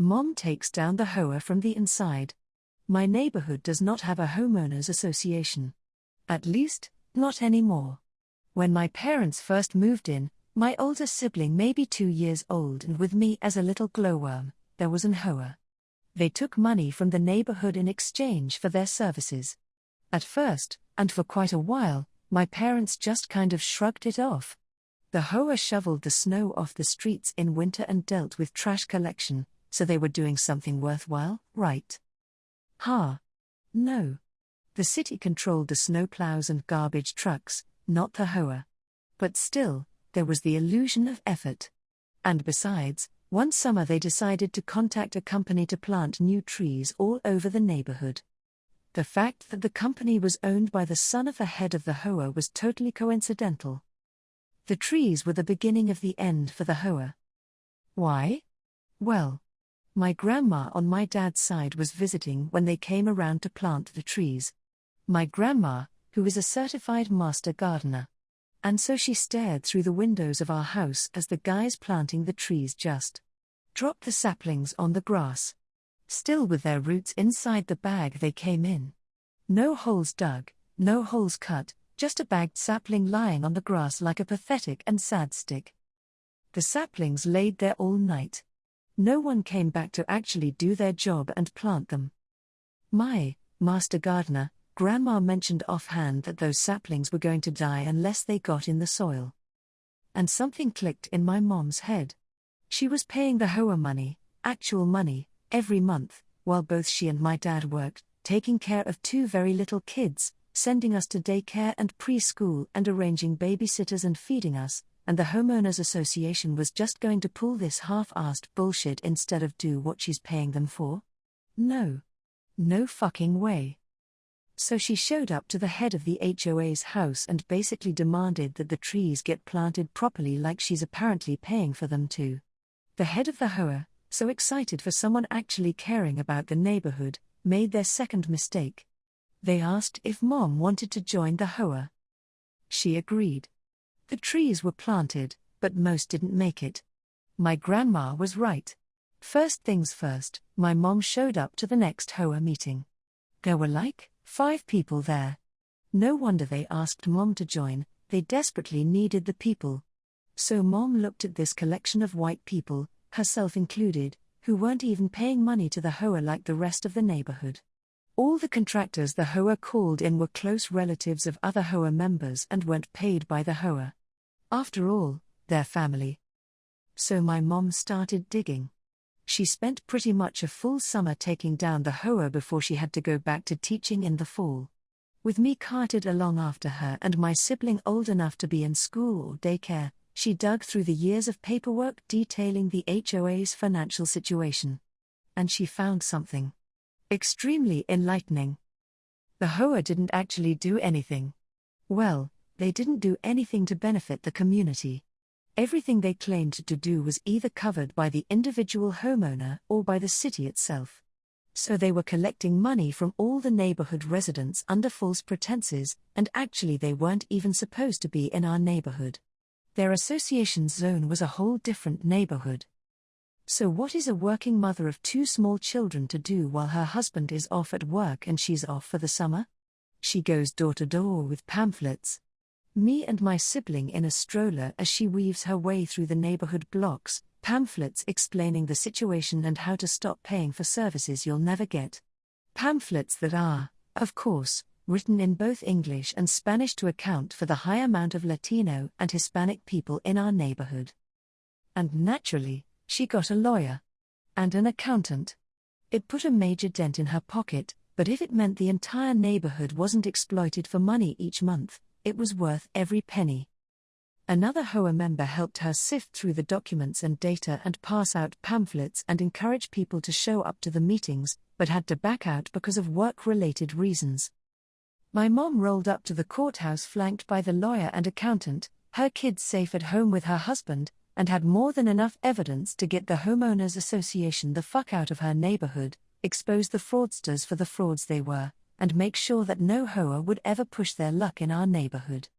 Mom takes down the HOA from the inside. My neighborhood does not have a homeowners association. At least, not anymore. When my parents first moved in, my older sibling maybe 2 years old and with me as a little glowworm, there was an HOA. They took money from the neighborhood in exchange for their services. At first, and for quite a while, my parents just kind of shrugged it off. The HOA shoveled the snow off the streets in winter and dealt with trash collection, so they were doing something worthwhile, right? No. The city controlled the snowplows and garbage trucks, not the HOA. But still, there was the illusion of effort. And besides, one summer they decided to contact a company to plant new trees all over the neighborhood. The fact that the company was owned by the son of the head of the HOA was totally coincidental. The trees were the beginning of the end for the HOA. Why? Well, my grandma on my dad's side was visiting when they came around to plant the trees. My grandma, who is a certified master gardener. And so she stared through the windows of our house as the guys planting the trees just dropped the saplings on the grass. Still with their roots inside the bag they came in. No holes dug, no holes cut, just a bagged sapling lying on the grass like a pathetic and sad stick. The saplings laid there all night. No one came back to actually do their job and plant them. My master gardener, Grandma mentioned offhand that those saplings were going to die unless they got in the soil. And something clicked in my mom's head. She was paying the HOA money, actual money, every month, while both she and my dad worked, taking care of 2 very little kids, sending us to daycare and preschool and arranging babysitters and feeding us, and the homeowners association was just going to pull this half-assed bullshit instead of do what she's paying them for? No. No fucking way. So she showed up to the head of the HOA's house and basically demanded that the trees get planted properly like she's apparently paying for them to. The head of the HOA, so excited for someone actually caring about the neighborhood, made their second mistake. They asked if Mom wanted to join the HOA. She agreed. The trees were planted, but most didn't make it. My grandma was right. First things first, my mom showed up to the next HOA meeting. There were like 5 people there. No wonder they asked Mom to join, they desperately needed the people. So Mom looked at this collection of white people, herself included, who weren't even paying money to the HOA like the rest of the neighborhood. All the contractors the HOA called in were close relatives of other HOA members and weren't paid by the HOA. After all, they're family. So my mom started digging. She spent pretty much a full summer taking down the HOA before she had to go back to teaching in the fall. With me carted along after her and my sibling old enough to be in school or daycare, she dug through the years of paperwork detailing the HOA's financial situation. And she found something extremely enlightening. The HOA didn't actually do anything. Well, they didn't do anything to benefit the community. Everything they claimed to do was either covered by the individual homeowner or by the city itself. So they were collecting money from all the neighborhood residents under false pretenses, and actually they weren't even supposed to be in our neighborhood. Their association zone was a whole different neighborhood. So what is a working mother of 2 small children to do while her husband is off at work and she's off for the summer? She goes door to door with pamphlets. Me and my sibling in a stroller as she weaves her way through the neighborhood blocks, pamphlets explaining the situation and how to stop paying for services you'll never get. Pamphlets that are, of course, written in both English and Spanish to account for the high amount of Latino and Hispanic people in our neighborhood. And naturally, she got a lawyer. And an accountant. It put a major dent in her pocket, but if it meant the entire neighborhood wasn't exploited for money each month, it was worth every penny. Another HOA member helped her sift through the documents and data and pass out pamphlets and encourage people to show up to the meetings, but had to back out because of work-related reasons. My mom rolled up to the courthouse flanked by the lawyer and accountant, her kids safe at home with her husband, and had more than enough evidence to get the homeowners association the fuck out of her neighborhood, expose the fraudsters for the frauds they were, and make sure that no HOA would ever push their luck in our neighborhood.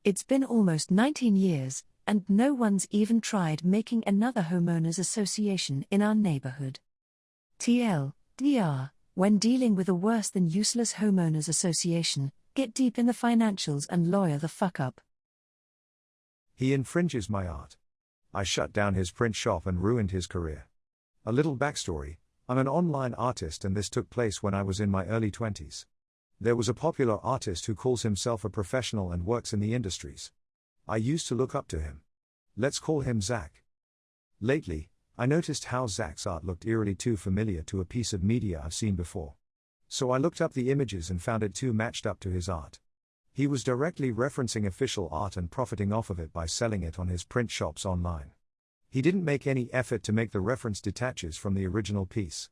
It's been almost 19 years, and no one's even tried making another homeowners association in our neighborhood. TLDR, when dealing with a worse than useless homeowners association, get deep in the financials and lawyer the fuck up. He infringes my art. I shut down his print shop and ruined his career. A little backstory: I'm an online artist and this took place when I was in my early 20s. There was a popular artist who calls himself a professional and works in the industries. I used to look up to him. Let's call him Zach. Lately, I noticed how Zach's art looked eerily too familiar to a piece of media I've seen before. So I looked up the images and found it too matched up to his art. He was directly referencing official art and profiting off of it by selling it on his print shops online. He didn't make any effort to make the reference detaches from the original piece.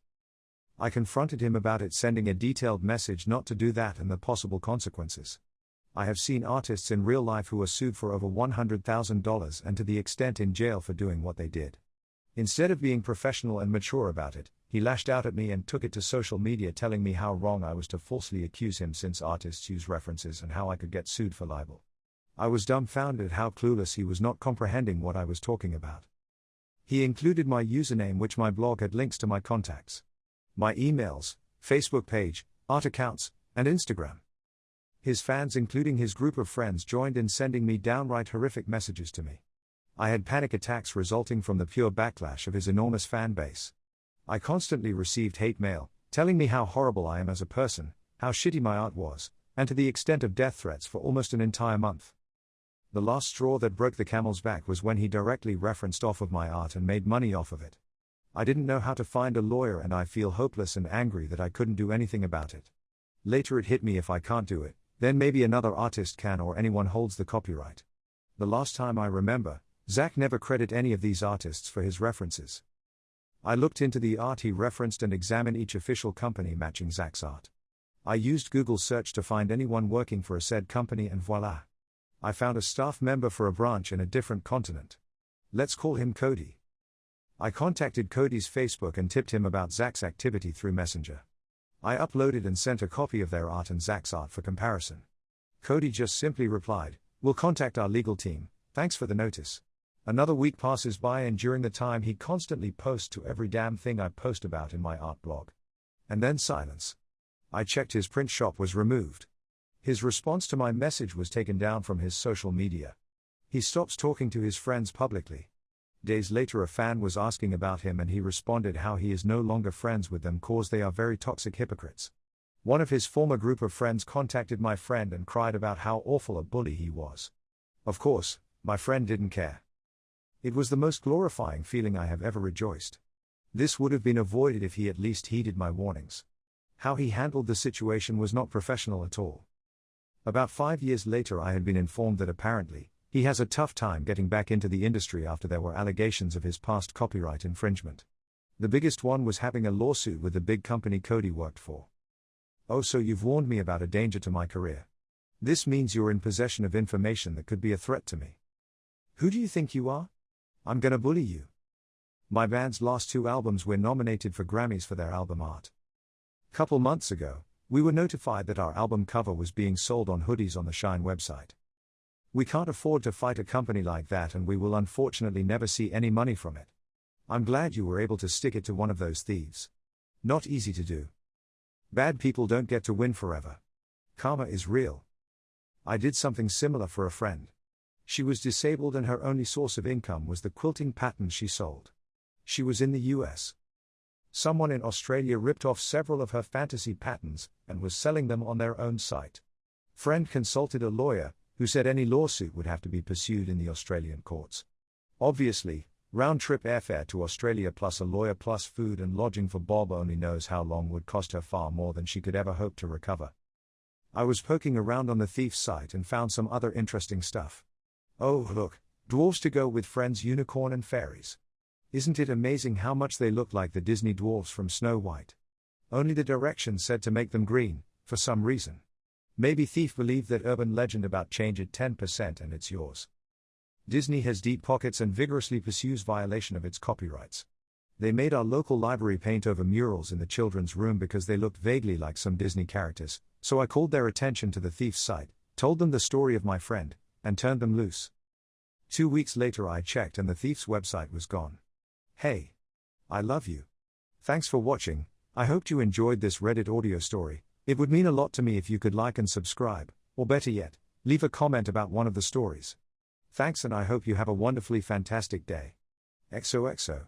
I confronted him about it, sending a detailed message not to do that and the possible consequences. I have seen artists in real life who are sued for over $100,000 and to the extent in jail for doing what they did. Instead of being professional and mature about it, he lashed out at me and took it to social media, telling me how wrong I was to falsely accuse him since artists use references and how I could get sued for libel. I was dumbfounded at how clueless he was, not comprehending what I was talking about. He included my username, which my blog had links to my contacts, my emails, Facebook page, art accounts, and Instagram. His fans, including his group of friends, joined in sending me downright horrific messages to me. I had panic attacks resulting from the pure backlash of his enormous fan base. I constantly received hate mail, telling me how horrible I am as a person, how shitty my art was, and to the extent of death threats for almost an entire month. The last straw that broke the camel's back was when he directly referenced off of my art and made money off of it. I didn't know how to find a lawyer, and I feel hopeless and angry that I couldn't do anything about it. Later it hit me: if I can't do it, then maybe another artist can, or anyone holds the copyright. The last time I remember, Zach never credited any of these artists for his references. I looked into the art he referenced and examined each official company matching Zach's art. I used Google search to find anyone working for a said company, and voila! I found a staff member for a branch in a different continent. Let's call him Cody. I contacted Cody's Facebook and tipped him about Zach's activity through Messenger. I uploaded and sent a copy of their art and Zach's art for comparison. Cody just simply replied, "We'll contact our legal team, thanks for the notice." Another week passes by, and during the time he constantly posts to every damn thing I post about in my art blog. And then silence. I checked, his print shop was removed. His response to my message was taken down from his social media. He stops talking to his friends publicly. Days later a fan was asking about him and he responded how he is no longer friends with them cause they are very toxic hypocrites. One of his former group of friends contacted my friend and cried about how awful a bully he was. Of course, my friend didn't care. It was the most glorifying feeling I have ever rejoiced. This would have been avoided if he at least heeded my warnings. How he handled the situation was not professional at all. About 5 years later I had been informed that apparently, he has a tough time getting back into the industry after there were allegations of his past copyright infringement. The biggest one was having a lawsuit with the big company Cody worked for. "Oh, so you've warned me about a danger to my career. This means you're in possession of information that could be a threat to me. Who do you think you are? I'm gonna bully you." My band's last 2 albums were nominated for Grammys for their album art. Couple months ago, we were notified that our album cover was being sold on hoodies on the Shine website. We can't afford to fight a company like that, and we will unfortunately never see any money from it. I'm glad you were able to stick it to one of those thieves. Not easy to do. Bad people don't get to win forever. Karma is real. I did something similar for a friend. She was disabled and her only source of income was the quilting patterns she sold. She was in the US. Someone in Australia ripped off several of her fantasy patterns and was selling them on their own site. Friend consulted a lawyer, who said any lawsuit would have to be pursued in the Australian courts. Obviously, round-trip airfare to Australia plus a lawyer plus food and lodging for Bob only knows how long would cost her far more than she could ever hope to recover. I was poking around on the thief's site and found some other interesting stuff. Oh look, dwarves to go with friends, unicorn and fairies. Isn't it amazing how much they look like the Disney dwarves from Snow White? Only the directions said to make them green, for some reason. Maybe thief believed that urban legend about change it 10% and it's yours. Disney has deep pockets and vigorously pursues violation of its copyrights. They made our local library paint over murals in the children's room because they looked vaguely like some Disney characters, so I called their attention to the thief's site, told them the story of my friend, and turned them loose. 2 weeks later I checked and the thief's website was gone. Hey. I love you. Thanks for watching. I hoped you enjoyed this Reddit audio story. It would mean a lot to me if you could like and subscribe, or better yet, leave a comment about one of the stories. Thanks, and I hope you have a wonderfully fantastic day. XOXO.